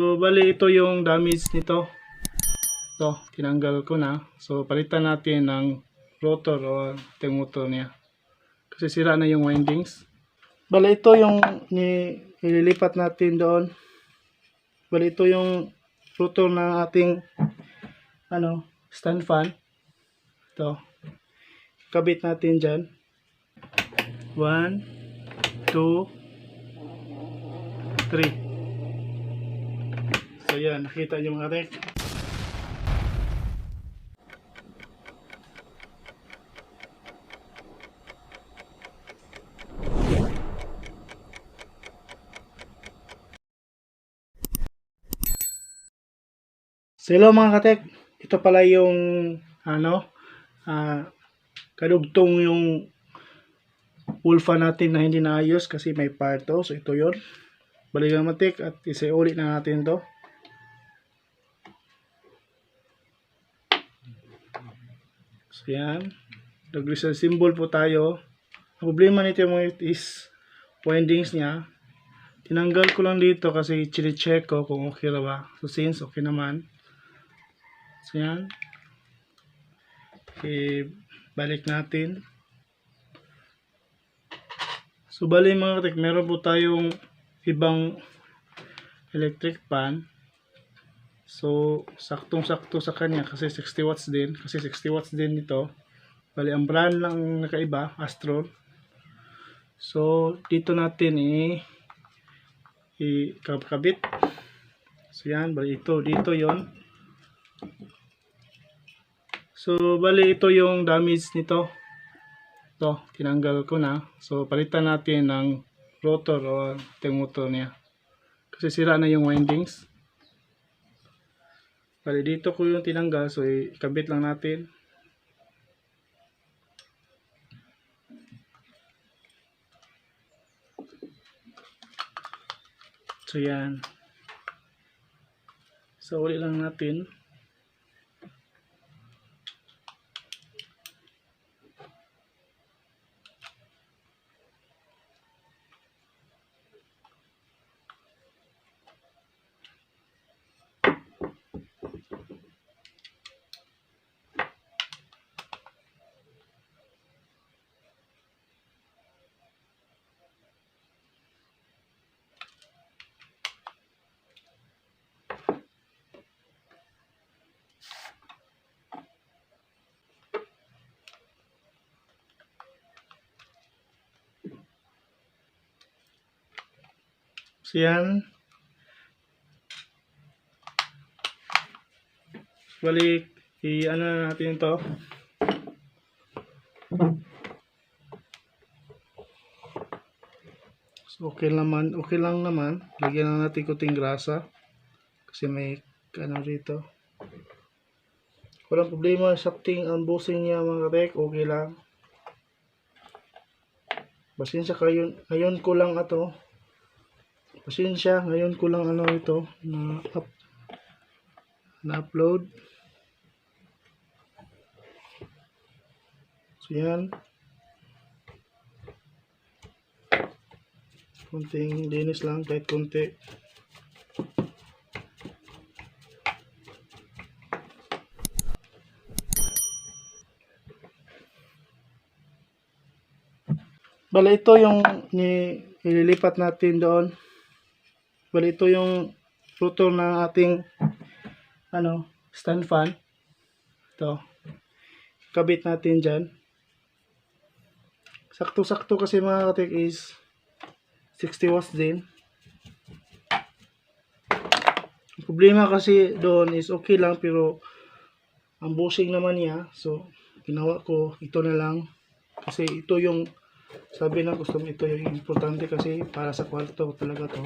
So, bali ito yung damage nito. Ito, tinanggal ko na. So, palitan natin ng rotor o yung motor niya. Kasi sira na yung windings. Bali ito yung nililipat natin doon. Bali ito yung rotor ng ating stand fan. Ito. Kabit natin dyan. 1, 2, 3. So yan, nakita nyo mga rek. So hello mga katek, ito pala yung kadugtong yung wolfa natin na hindi naayos kasi may part to. So ito yon. Balik ang matik at isa-ulit na natin to. So yan, nag-result symbol po tayo. Ang problema nito is windings niya. Tinanggal ko lang dito kasi chine-check ko kung okay na ba. So since okay naman. So yan. Balik natin. So bali mga katek, meron po tayong ibang electric fan. So saktong-sakto sa kanya kasi 60 watts din. Kasi 60 watts din ito. Bali ang brand lang nakaiba, Astron. So dito natin ikabit. So yan, bali ito, dito yon. So bali ito yung damage nito. Ito, tinanggal ko na. So palitan natin ng rotor o yung motor niya. Kasi sira na yung windings. Bali dito ko yung tinanggal, so ikabit lang natin. So yan. So ulit lang natin. So yan. Balik, ano na natin ito. So okay lang naman. Lagyan lang natin kuting grasa. Kasi may rito. Walang problema, sakting ang busing niya mga katek, okay lang. Pasensya kayo, ngayon ko lang ito. Pasensya, ngayon ko lang ito na-upload. So yan. Kunting linis lang, kahit kunti. Bali ito yung nililipat natin doon. Bali ito yung rotor ng ating stand fan. Ito. Kabit natin dyan. Sakto-sakto kasi mga katek is 60 watts din. Ang problema kasi doon is okay lang pero ang bushing naman niya. So ginawa ko ito na lang. Kasi ito yung sabi ng customer, ito yung importante kasi para sa kwarto talaga to.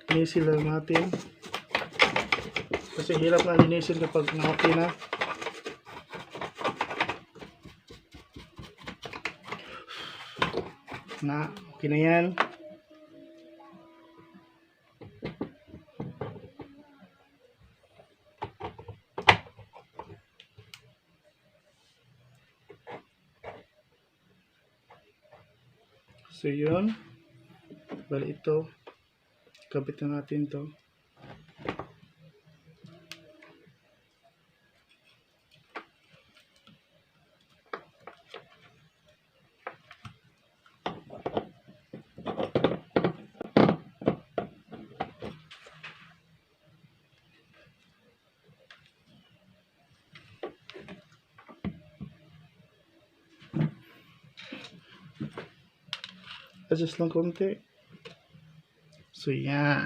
Linisin lang natin. Kasi hirap na linisin kapag na-okay na. Okay na yan. So yun. Bali ito, kabit na natin to. Adjust lang konti. So, yan.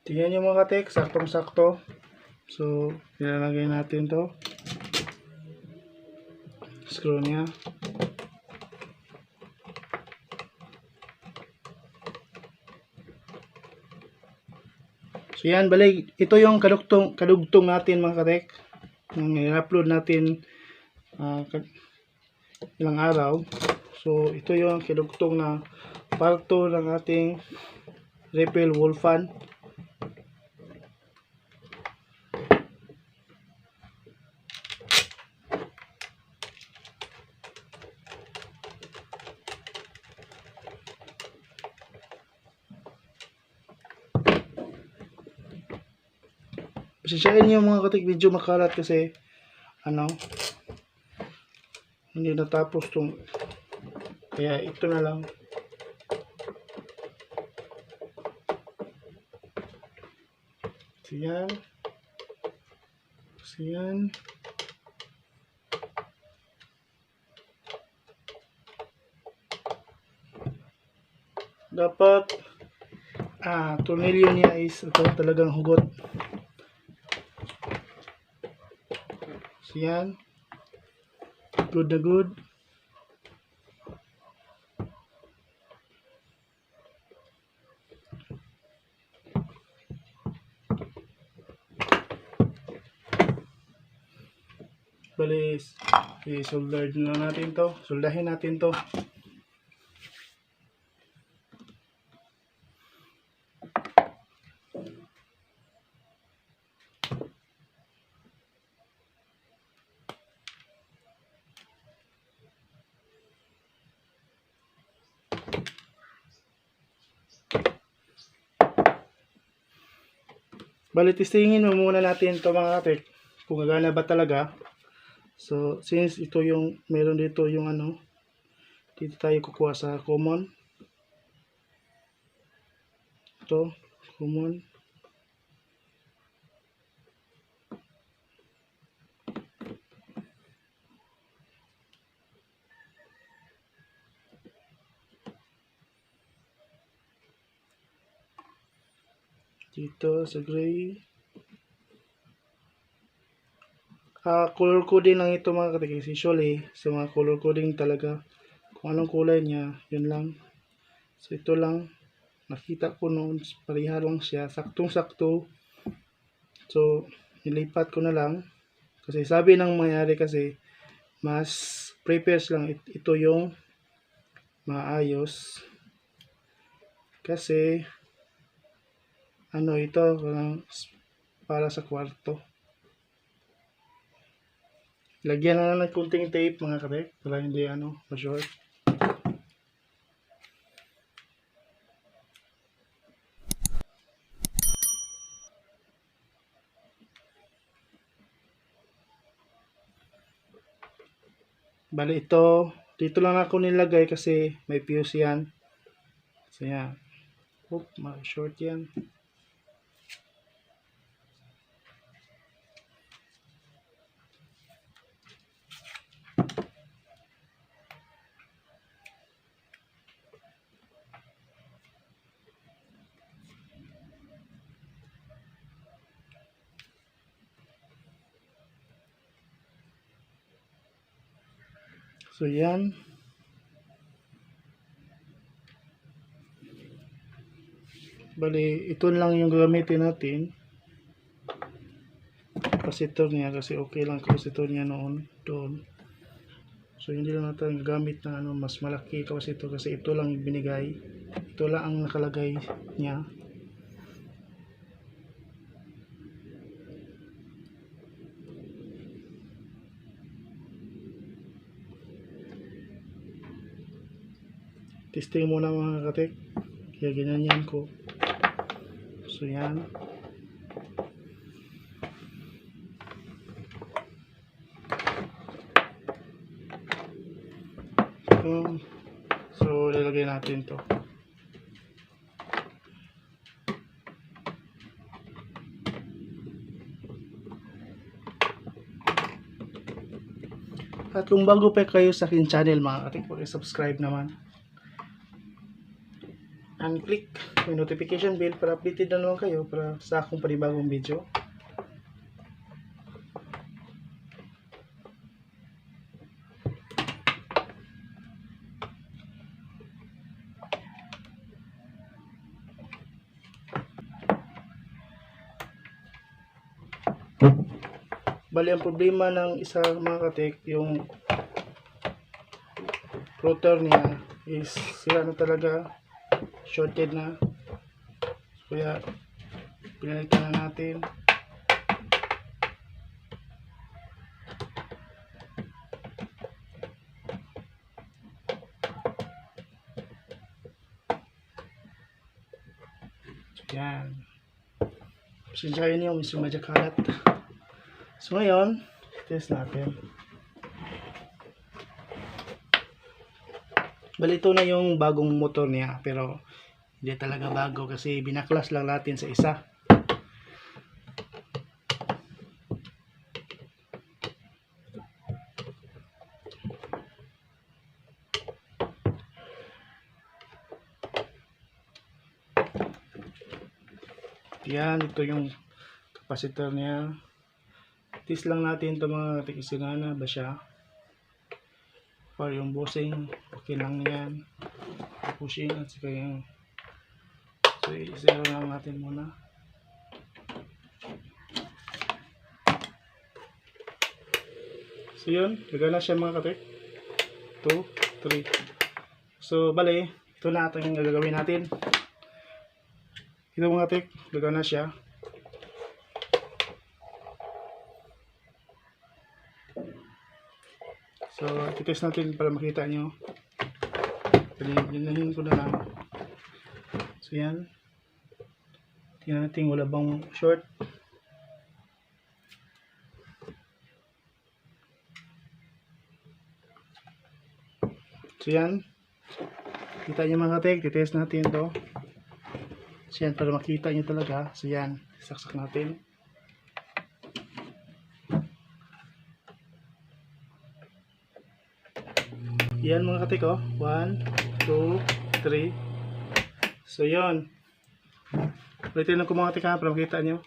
Tingnan nyo mga katek, saktong-sakto. So, ilalagay natin to. Screw niya. So, yan, balik. Ito yung kadugtong natin mga katek. Nang i-upload natin ilang araw. So, ito yung kadugtong na parto ng ating refill wall fan. Pasensyain niyo mga katik, video makalat kasi hindi natapos tong, kaya ito na lang. Siyan. Siyan. Dapat tornilyo niya is ito talagang hugot. Siyan. Good na good. Bali, i-solder na natin to. Soldahin natin to. Bali, testingin mo muna natin to mga katik, kung gagana ba talaga. So, since ito yung, meron dito yung dito tayo kukuha sa common. Ito, common. Dito sa gray. Color coding lang ito mga katik. Usually, sa mga color coding talaga, kung anong kulay niya, yun lang. So, ito lang. Nakita ko noon, pareha lang siya. Saktong-sakto. So, nilipat ko na lang. Kasi sabi ng mayari kasi, mas prepares lang ito yung maayos. Kasi, ito, para sa kwarto. Lagyan na lang ng kunting tape mga katek para hindi ma-short. Bali ito, dito lang ako nilagay kasi may fuse yan. So yan. Ma-short yan. So yan. Bali, ito lang yung gagamitin natin. kapasitor niya kasi okay lang kapasitor niya noon doon. So hindi lang natin gagamit ng ano, mas malaki kapasitor kasi ito lang binigay. Ito lang ang nakalagay niya. Testing muna mga katek. Kaya ganyan ko. So yan. So lalagay natin to. At kung bago pa kayo sa akin channel mga katik, subscribe naman. And click yung notification bell para updated na naman kayo para sa akong panibagong video. Bali ang problema ng isa mga katik, yung router niya is sira na talaga, shorted na. Kaya pinalitan na natin. Yan. Pasensyahin niyo, medyo kalat. So ngayon, test natin. Bali ito na yung bagong motor niya, pero hindi talaga bago kasi binaklas lang natin sa isa. Yan, ito yung capacitor niya. Test lang natin ito mga tikisinana ba siya. For yung bushing, okay lang yan. Pushing at saka yung so i-zero lang natin muna. So yun, gagana siya mga katik. 2, 3. So bali, ito na ito yung gagawin natin. Ito mga katik, gagana siya. So, titest natin para makita nyo. Pinahin ko na lang. So, yan. Tingnan natin wala bang short. So, yan. Kita nyo mga katek, titest natin to. So, yan, para makita nyo talaga. So, yan. Saksak natin. Yan mga katik, oh. 1, 2, 3. So, yun. Ulitin lang ko mga katik ha, para makita nyo.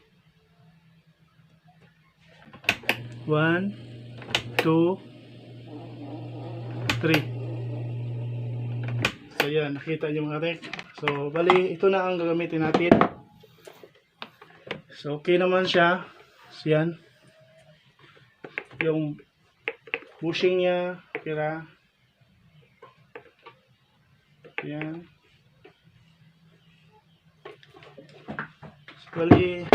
1, 2, 3. So, yan. Nakita nyo mga katik. So, bali, ito na ang gagamitin natin. So, okay naman siya. So, yan. Yung bushing niya, kira. Yan. Bali,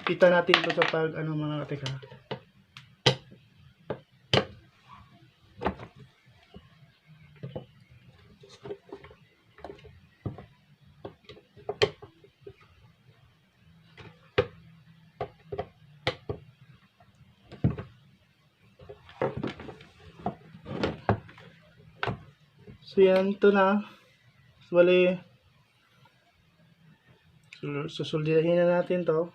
kita natin ito sa pag ano mga katika. So yan, ito na. So, bali, susuldahin na natin to.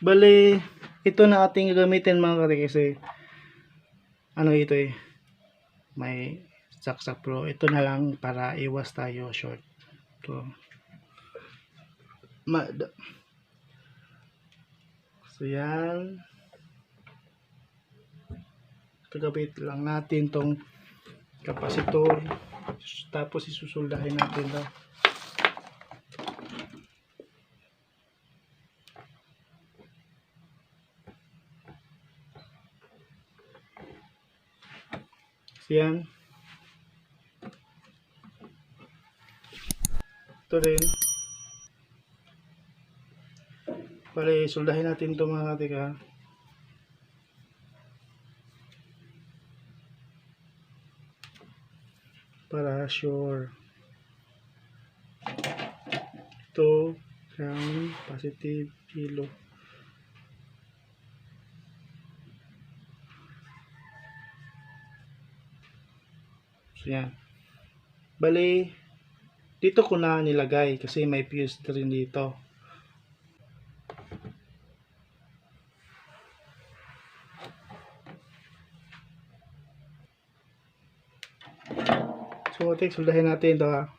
Bali, ito na ating gagamitin mga katik kasi ano ito eh, may saksak pro. Ito na lang para iwas tayo short. So, so yan. Gagawin lang natin tong kapasitor, tapos isusuldahin natin to. So yan. Ito rin. Bali, soldahin natin ito mga katik ha. Para sure. Ito, ground, positive, yellow. So yan. Bali, dito ko na nilagay kasi may fuse rin dito. So, soldahin natin ito ha.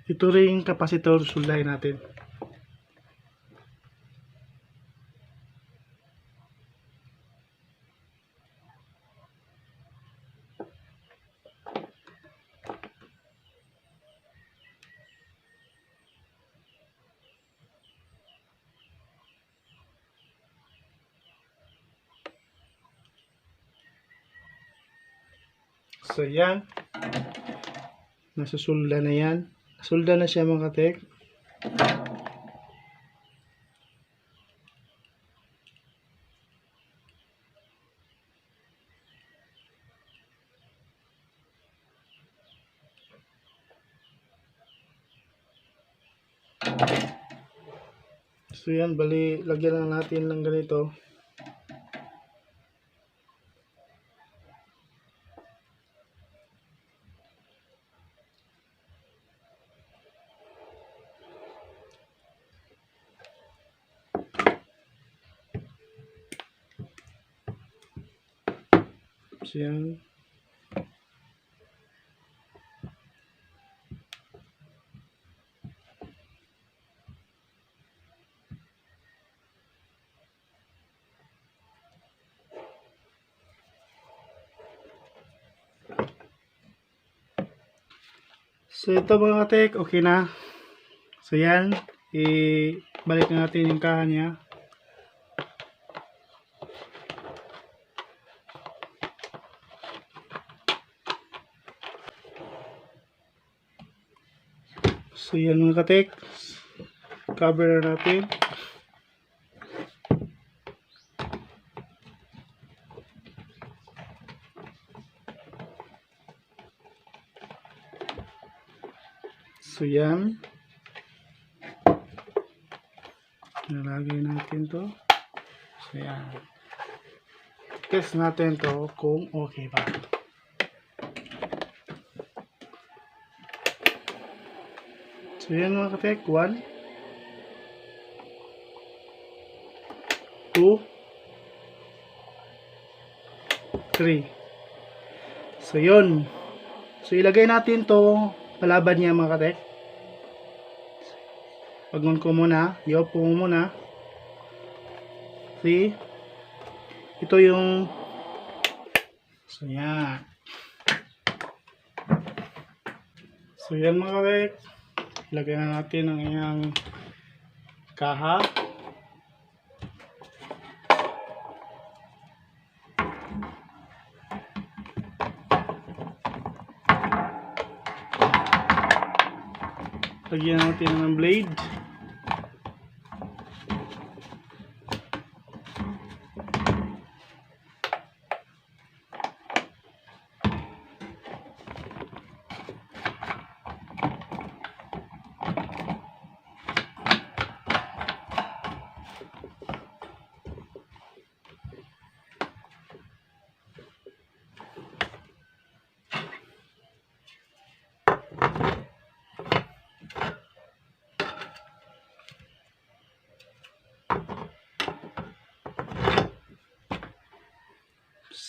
Ito ring capacitor soldahin natin. So yan. Nasusulda na yan. Nasulda na siya mga katek. So yan, bali lagyan lang natin ng ganito. So yan. So ito mga katek, okay na. So yan, ibalik na natin yung kahan niya. So yan mga katek, cover na natin. So yan, nalagay natin to. So yan, test natin to kung okay ba. So yan mga katek, 1 2 3. So yun, so ilagay natin to palaban niya mga katek. Pag-on ko muna, i-off mo muna. See? Ito yung, so yan. So yan mga katek. Ilagay na natin ang iyang kaha. Lagyan natin ng blade.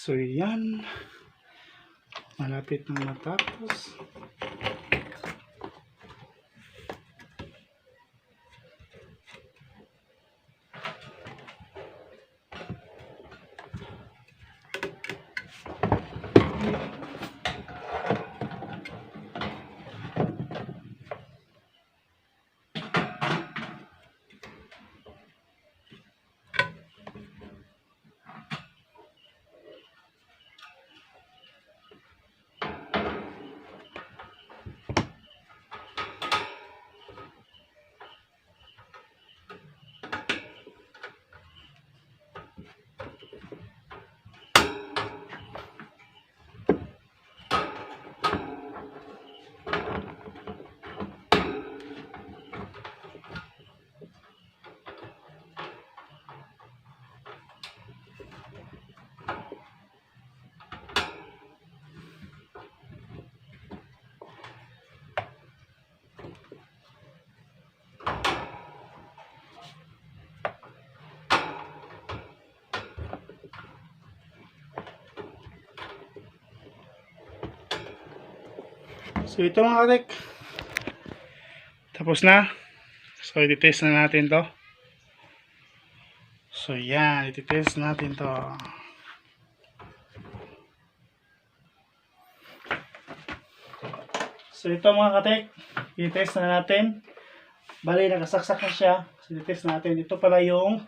So yan, malapit na matapos. So ito mga katek, tapos na. So i-test na natin to. So yan, i-test natin to. So ito mga katek, i-test na natin. Bali nakasaksak na siya. So i-test natin. Ito pala yung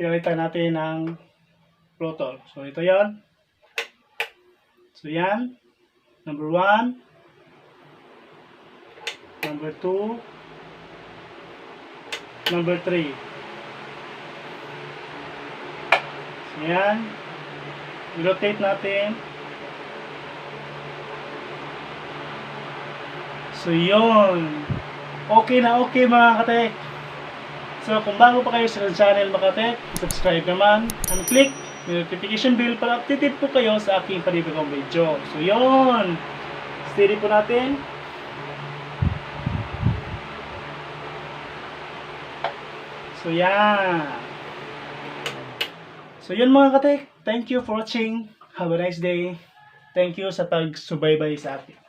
pinalitan natin ng rotor. So ito yan. So yan. Number 1, number 2, number 3. So yan, i-rotate natin. So yun, okay na okay mga katek. So kung bago pa kayo sa channel mga katek, subscribe naman and click notification bell para updated po kayo sa aking panibagong video. So yun, steady po natin. So yan. So yun mga katek, thank you for watching. Have a nice day. Thank you sa pag-subaybay sa akin.